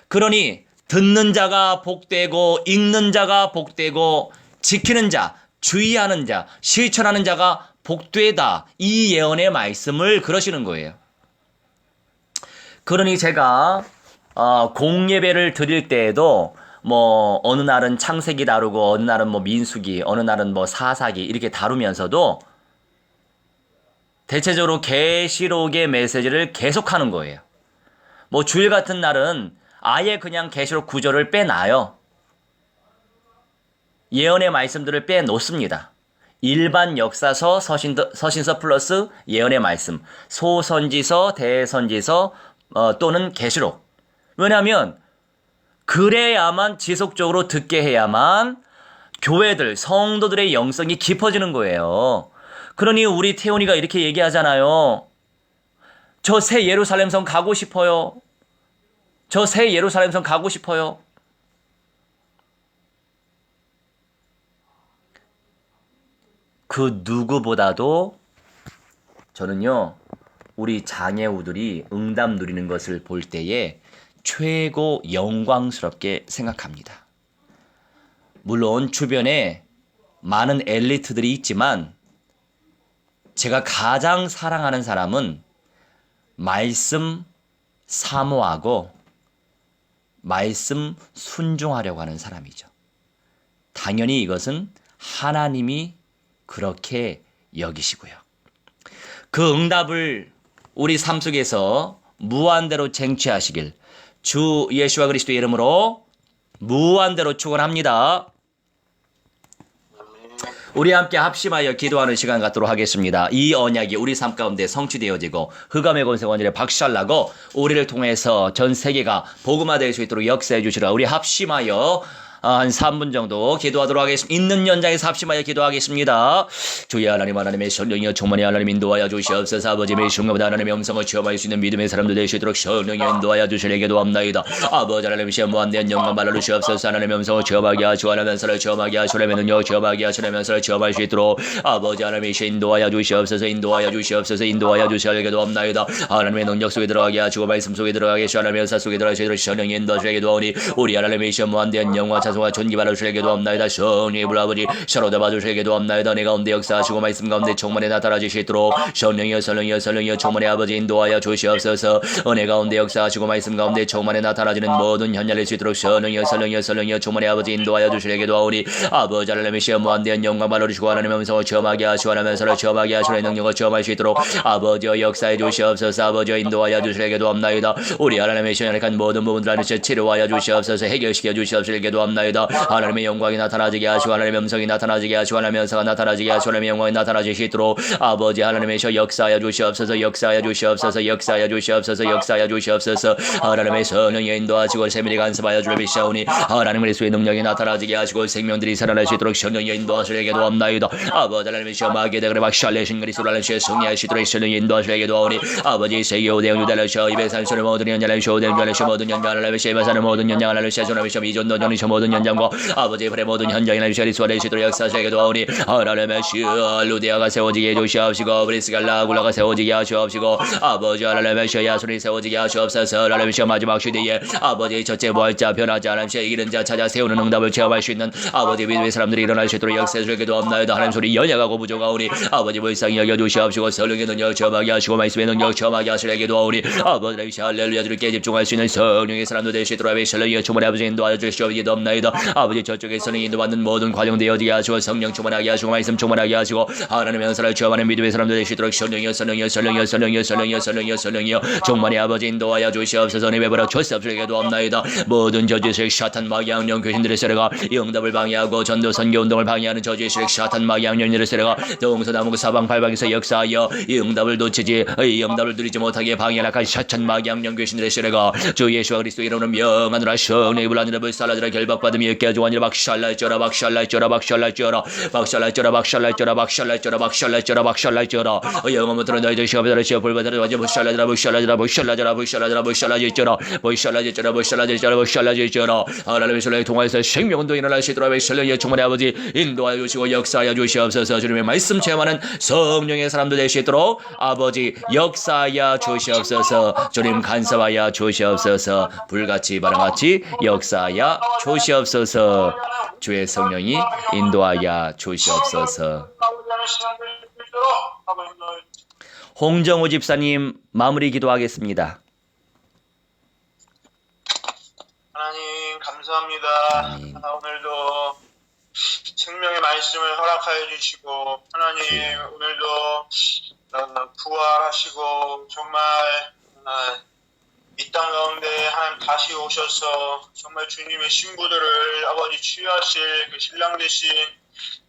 그러니 듣는 자가 복되고 읽는 자가 복되고 지키는 자, 주의하는 자, 실천하는 자가 복되다. 이 예언의 말씀을 그러시는 거예요. 그러니 제가 공예배를 드릴 때에도 뭐 어느 날은 창세기 다루고 어느 날은 뭐 민수기, 어느 날은 뭐 사사기 이렇게 다루면서도 대체적으로 계시록의 메시지를 계속하는 거예요. 뭐 주일 같은 날은 아예 그냥 계시록 구절을 빼놔요. 예언의 말씀들을 빼놓습니다. 일반 역사서, 서신서 플러스 예언의 말씀, 소선지서, 대선지서 또는 계시록. 왜냐하면 그래야만 지속적으로 듣게 해야만 교회들, 성도들의 영성이 깊어지는 거예요. 그러니 우리 태훈이가 이렇게 얘기하잖아요. 저 새 예루살렘성 가고 싶어요. 저 새 예루살렘성 가고 싶어요. 그 누구보다도 저는요, 우리 장애우들이 응답 누리는 것을 볼 때에 최고 영광스럽게 생각합니다. 물론 주변에 많은 엘리트들이 있지만 제가 가장 사랑하는 사람은 말씀 사모하고 말씀 순종하려고 하는 사람이죠. 당연히 이것은 하나님이 그렇게 여기시고요. 그 응답을 우리 삶 속에서 무한대로 쟁취하시길 주 예수와 그리스도의 이름으로 무한대로 축원합니다. 우리 함께 합심하여 기도하는 시간 갖도록 하겠습니다. 이 언약이 우리 삶 가운데 성취되어지고 흑암의 권세 원인을 박살나고 우리를 통해서 전 세계가 복음화될 수 있도록 역사해 주시라. 우리 합심하여 한 3분 정도 기도하도록 하겠습니다. 있는 연장에서 합심하여 기도하겠습니다. 주의 하나님, 하나님의 성령이여 충만히 하나님 인도하여 주시옵소서. 아버지의 순간보다 하나님의 음성을 체험할 수 있는 믿음의 사람들 되시도록 성령이 인도하여 주시려게 도옵나이다. 아버지 하나님 시험 무한대한 영광 말로 주시옵소서. 하나님의 음성을 체험하게 하시고 하나면서를 체험하게 하시고 하나님의 능력을 체험하게 하시면서를 체험할 수 있도록 아버지 하나님의 인도하여 주시옵소서. 인도하여 주시옵소서. 인도하여 주시려게 도옵나이다. 하나님의 능력 속에 들어가게 하시고 말씀 속에 들어가게 하시고 하나님의 역사 속에 들어가게 하시도록 성령이 인도하시려게 도오니 우리 하나님의 시험 무한대한 영광 자소와 존귀 받아주시게 도옵나이다. 성령의 불 아버지 서로다 봐주시게 도옵나이다. 내 가운데 역사하시고 말씀 가운데充满에 나타나주시도록 성령이여 성령이여 성령이여 충만히 아버지 인도하여 주시옵소서. 은혜 가운데 역사하시고 말씀 가운데充满에 나타나지는 모든 현장일 수 있도록 성령이여 성령이여 성령이여 충만히 아버지 인도하여 주시게 도오니 아버지 하나님의 시험 무한대한 영광 받아주시고 하나님의 음성을 체험하게 하시고 하나면서를 체험하게 하시고 능력을 체험할 수 있도록 아버지여 역사해 주시옵소서. 아버지여 인도하여 주시게 도옵나이다. 우리 하나님의 시험한 모든 부분들 안에서 치료하여 주시옵소서. 해결시켜 주시옵소서. 도옵나이다. 하나님의 영광이 나타나지게 하시고 하나님의 음성이 나타나지게 하시고 하나님의 음성이 나타나지게 하시고 하나님의 영광이 나타나지시도록 아버지 하나님의 역사하여 주시옵소서. 역사하여 주시옵소서. 역사하여 주시옵소서. 역사하여 주시옵소서. 하나님의 성령이 인도하시고 세밀히 간섭하여 주를 비사오니 하나님 그리스도의 능력이 나타나지게 하시고 생명들이 살아날 수 있도록 성령이 인도하시려게 도옵나이다. 아버지 하나님의 시험하게 되그래 막샬레신 그리스도를 하나님의 승리하시도록 성령이 인도하시려게 도오니 아버지 세계 오대영 유달라셔 입에 산소를 모든 연장을 쇼대영 주알레셔 모든 연장 하나님의 시험하사는 모든 연장 하나님의 시험하나님의 시험 이전도 전이셔 모든 연장과 아버지의 불의 모든 현장이나 주시리스와 레시도록 역사하시게 도오니 하나님의 루디아가 세워지게 해주시옵시고 브리스갈라 굴라가 세워지게 하시옵시고 아버지 하나님의 야손이 세워지게 하시옵소서. 하나님의 마지막 시대에 아버지의 첫째 부활자 변하지 않은 자 이기는 자 찾아 세우는 응답을 체험할 수 있는 아버지 믿음의 사람들이 일어날 수 있도록 역사하시게 도옵나이다. 하나님 소리 연약하고 부족하오니 아버지 불쌍히 여겨주시옵시고 성령의 능력 체험하게 하시고 말씀의 능력 체험하게 하시게 도오니 아버지 할렐루야 주께 집중할 수 있는 성령의 사람도 되시도록 성령의 충만히 아버지 인도하여 주시옵시게 도옵나이다. 아버지 저쪽에서는 인도받는 모든 과정 되어지게 하시고 성령 충만하게 하시고 말씀 충만하게 하시고 하나님의 은사를 체험하는 믿음의 사람들 되시도록 성령이여 성령이여 성령이여 성령이여 성령이여 성령이여 성령이여 충만히 아버지 인도하여 주시옵소서. 내 베풀어 주시옵시게 도옵나이다. 모든 저주의식 샤탄 마귀 악령 귀신들의 세례가 이 응답을 방해하고 전도 선교 운동을 방해하는 저주의식 샤탄 마귀 악령들의 세례가 동서남북 사방팔방에서 역사하여 이 응답을 놓치지 이 응답을 누리지 못하게 방해하는 샤탄 마귀 악령 귀신들의 세례가 주 예수와 그리스도 이름으로 명하노라. 성령의 불안이라 불살라지라 결박받음이 있게 하지 아니라 박샬라이쩌라 박샬라이쩌라 박샬라이쩌라 박샬라이쩌라 박샬라이쩌라 박샬라이쩌라 박샬라이쩌라 박샬라이쩌라 영어부터는 너희들 시험에 시험 불받으라 완전 불샬라지라 불샬라지라 불샬라지라 불샬라지라 불샬라지쩌라 불샬라지쩌라 불샬라지쩌라 불샬라지쩌라 하나님의 설령을 통하여서 생명도 일어날 수 있도록 설령의 충만의 아버지 인도하여 주시고 역사하여 주시옵소서. 주님의 말씀 체험하는 성령의 사람도 될 수 있도록 아버지 역사하여 주시옵소서. 주님 간섭하여 주시옵소서. 불같이 바람같이 역사하여 주시옵소서. 주의 성령이 인도하여 주시옵소서. 홍정우 집사님 마무리 기도하겠습니다. 하나님 감사합니다. 아멘. 오늘도 생명의 말씀을 허락하여 주시고 하나님 오늘도 부활하시고 정말 이 땅 가운데 하나님 다시 오셔서 정말 주님의 신부들을 아버지 치유하실 그 신랑 되신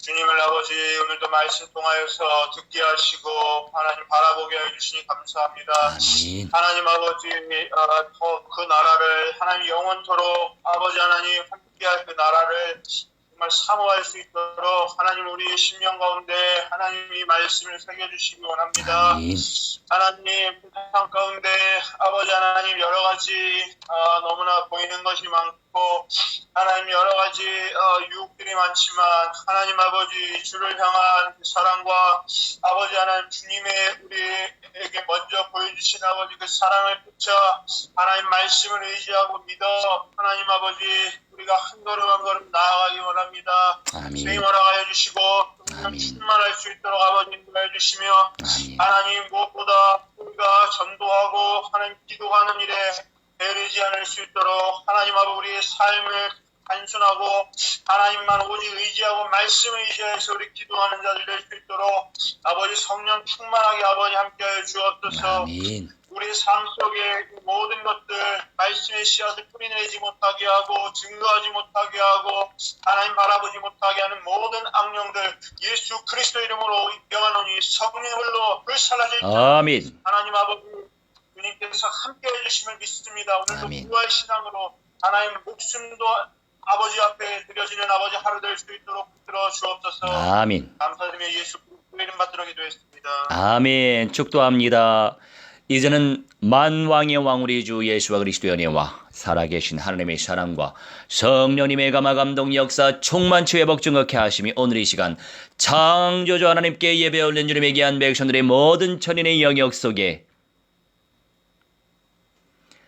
주님을 아버지 오늘도 말씀 통하여서 듣게 하시고 하나님 바라보게 해주시니 감사합니다. 아멘. 하나님 아버지 더 그 나라를 하나님 영원토록 아버지 하나님 함께할 그 나라를 정말 사모할 수 있도록 하나님 우리의 심령 가운데 하나님이 말씀을 새겨주시기 원합니다. 아멘. 하나님 세상 가운데 아버지 하나님 여러 가지 너무나 보이는 것이 많고 하나님 여러 가지 유혹들이 많지만 하나님 아버지 주를 향한 그 사랑과 아버지 하나님 주님의 우리에게 먼저 보여주신 아버지 그 사랑을 붙여 하나님 말씀을 의지하고 믿어 하나님 아버지 우리가 한 걸음 한 걸음 나아가기 원합니다. 아멘. 주님 허락하여 주시고 아멘. 충만할 수 있도록 아버지 인도해 주시며 아멘. 하나님 무엇보다 우리가 전도하고 하나님 기도하는 일에 게으르지 않을 수 있도록 하나님 아버지 우리의 삶을 단순하고 하나님만 오직 의지하고 말씀 의지해서 우리 기도하는 자들 될 수 있도록 아버지 성령 충만하게 아버지 함께하여 주옵소서. 아멘. 우리 삶 속에 모든 것들 말씀의 씨앗을 뿌리내지 못하게 하고 증거하지 못하게 하고 하나님 바라보지 못하게 하는 모든 악령들 예수 그리스도 이름으로 명하노니 성령의 불로 불살라질 아멘. 하나님 아버지 주님께서 함께 해주심을 믿습니다. 오늘도 아멘. 부활 신앙으로 하나님 목숨도 아버지 앞에 드려지는 아버지 하루 될 수 있도록 들어 주옵소서. 아멘. 감사드리며 예수 그리스도 이름 받들어 기도했습니다. 아멘. 축도합니다. 이제는 만왕의 왕 우리 주 예수와 그리스도의 은혜와 살아계신 하나님의 사랑과 성령님의 감화 감동 역사 충만치 회복 증거케 하심이 오늘 이 시간 창조주 하나님께 예배 올린 주님의 귀한 백성들의 모든 천인의 영역 속에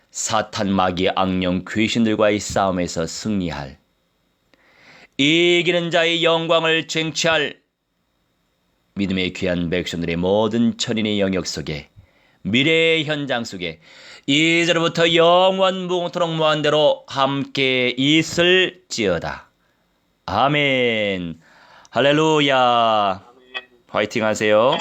사탄 마귀 악령 귀신들과의 싸움에서 승리할 이기는 자의 영광을 쟁취할 믿음의 귀한 백성들의 모든 천인의 영역 속에 미래의 현장 속에 이제로부터 영원 무궁토록 무한대로 함께 있을지어다. 아멘. 할렐루야. 화이팅 하세요. 네.